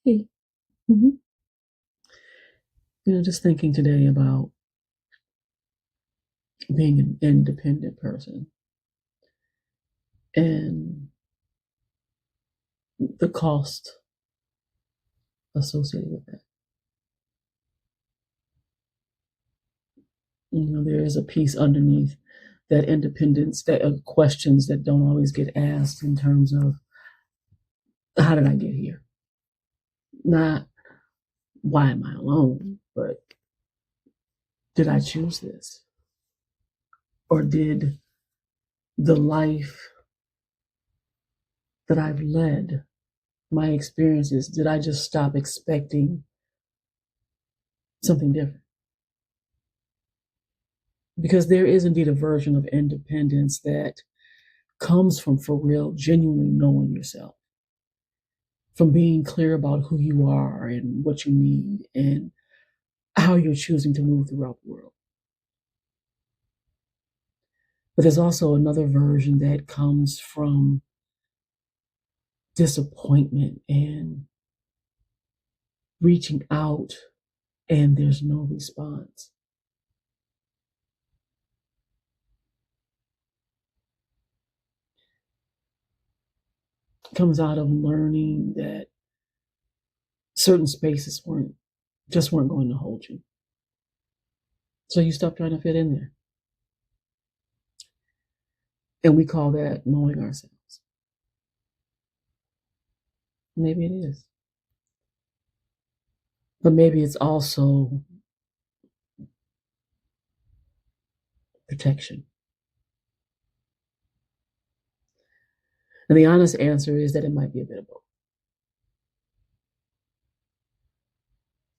Hey. hmm just thinking today about being an independent person and the cost associated with that. There is a piece underneath that independence, that questions that don't always get asked in terms of how did I get here? Not why am I alone, but did I choose this? Or did the life that I've led, my experiences, did I just stop expecting something different? Because there is indeed a version of independence that comes from, for real, genuinely knowing yourself, from being clear about who you are and what you need and how you're choosing to move throughout the world. But there's also another version that comes from disappointment and reaching out and there's no response. It comes out of learning that certain spaces weren't going to hold you. So you stop trying to fit in there. And we call that knowing ourselves. Maybe it is. But maybe it's also protection. And the honest answer is that it might be a bit of both.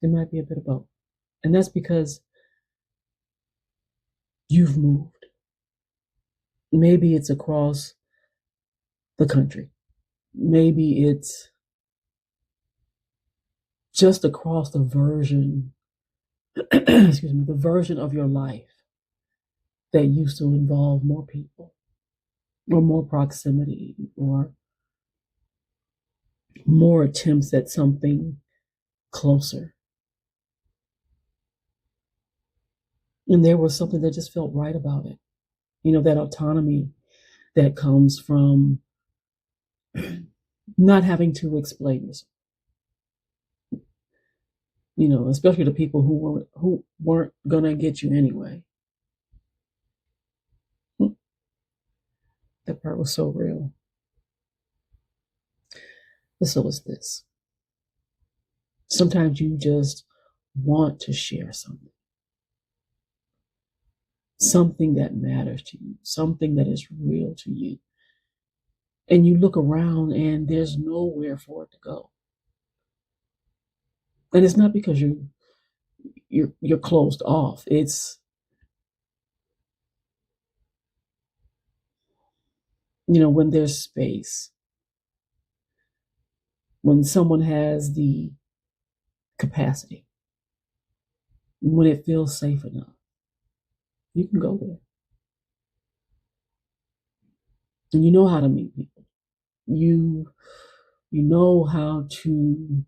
It might be a bit of both. And that's because you've moved. Maybe it's across the country. Maybe it's just across the version, excuse me, the version of your life that used to involve more people or more proximity or more attempts at something closer. And there was something that just felt right about it. That autonomy that comes from not having to explain yourself. Especially the people who weren't gonna get you anyway. That part was so real. But so is this. Sometimes you just want to share something that matters to you, something that is real to you. And you look around and there's nowhere for it to go. And it's not because you're closed off. It's when there's space, when someone has the capacity, when it feels safe enough, you can go there. And you know how to meet people. You know how to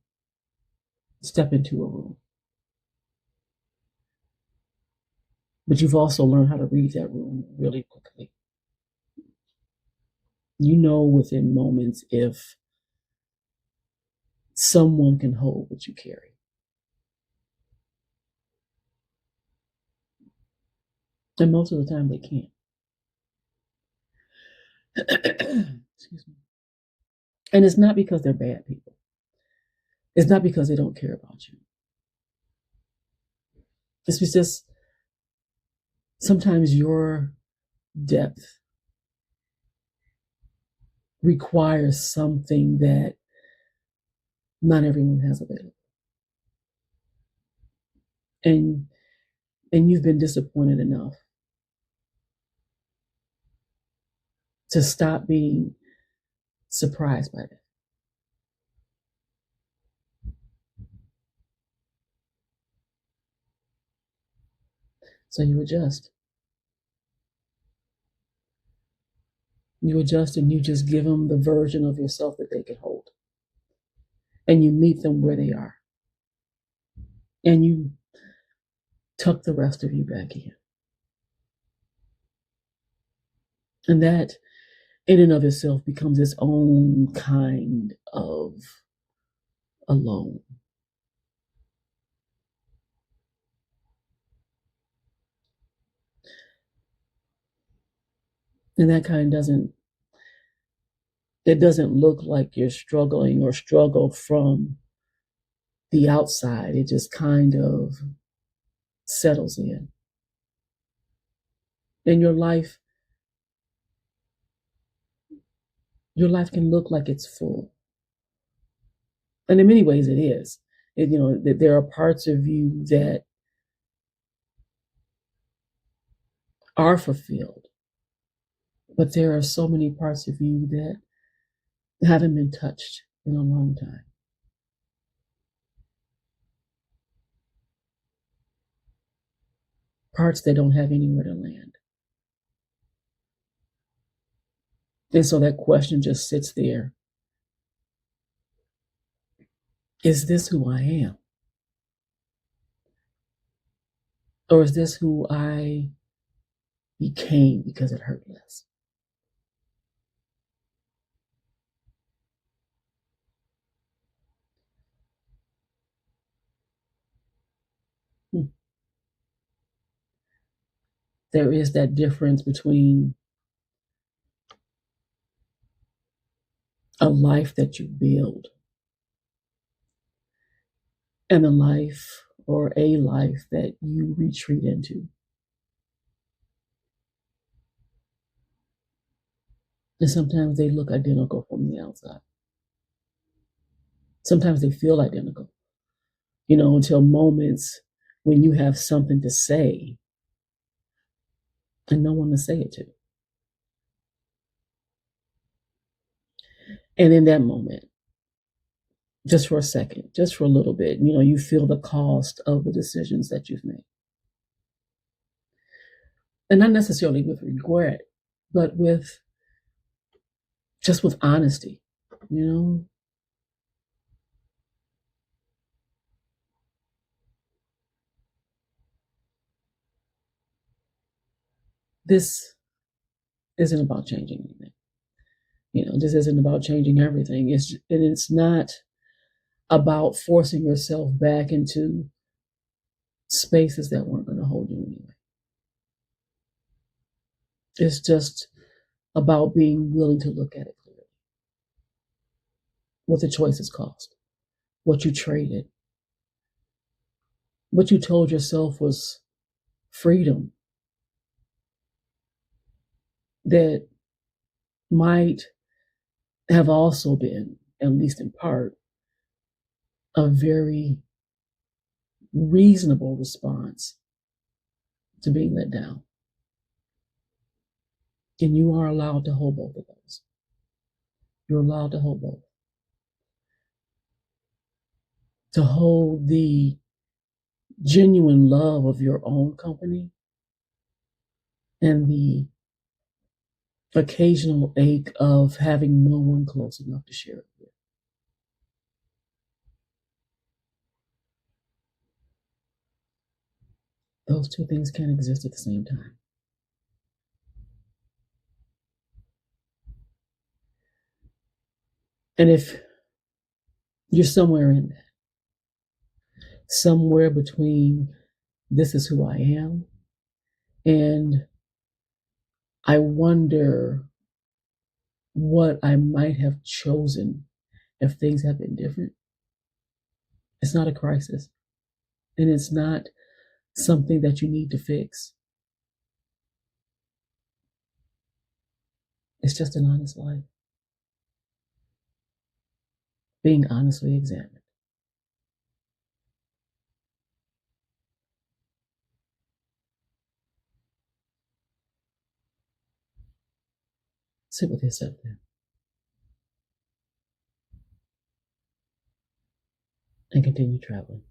step into a room. But you've also learned how to read that room really quickly. You know within moments if someone can hold what you carry. And most of the time they can't. Excuse me. And it's not because they're bad people. It's not because they don't care about you. It's just sometimes your depth requires something that not everyone has available. And you've been disappointed enough to stop being surprised by that. So you adjust. You adjust and you just give them the version of yourself that they can hold. and you meet them where they are, and you tuck the rest of you back in. And that, in and of itself, becomes its own kind of alone. And that kind doesn't look like you're struggling or struggle from the outside. It just kind of settles in. And your life can look like it's full. And in many ways it is. There are parts of you that are fulfilled, but there are so many parts of you that haven't been touched in a long time. Parts that don't have anywhere to land. And so that question just sits there. Is this who I am? Or is this who I became because it hurt less? There is that difference between a life that you build and a life or a life that you retreat into. And sometimes they look identical from the outside. Sometimes they feel identical, until moments when you have something to say and no one to say it to. And in that moment, just for a second, just for a little bit, you feel the cost of the decisions that you've made. And not necessarily with regret, but with honesty, This isn't about changing anything. This isn't about changing everything. It's not about forcing yourself back into spaces that weren't going to hold you anyway. It's just about being willing to look at it clearly. What the choices cost, what you traded, what you told yourself was freedom that might have also been, at least in part, a very reasonable response to being let down. And you are allowed to hold both of those. You're allowed to hold both. To hold the genuine love of your own company and the occasional ache of having no one close enough to share it with. Those two things can't exist at the same time. And if you're somewhere in that, somewhere between this is who I am and I wonder what I might have chosen if things had been different, it's not a crisis. And it's not something that you need to fix. It's just an honest life. Being honestly examined. Sit with yourself there. And continue traveling.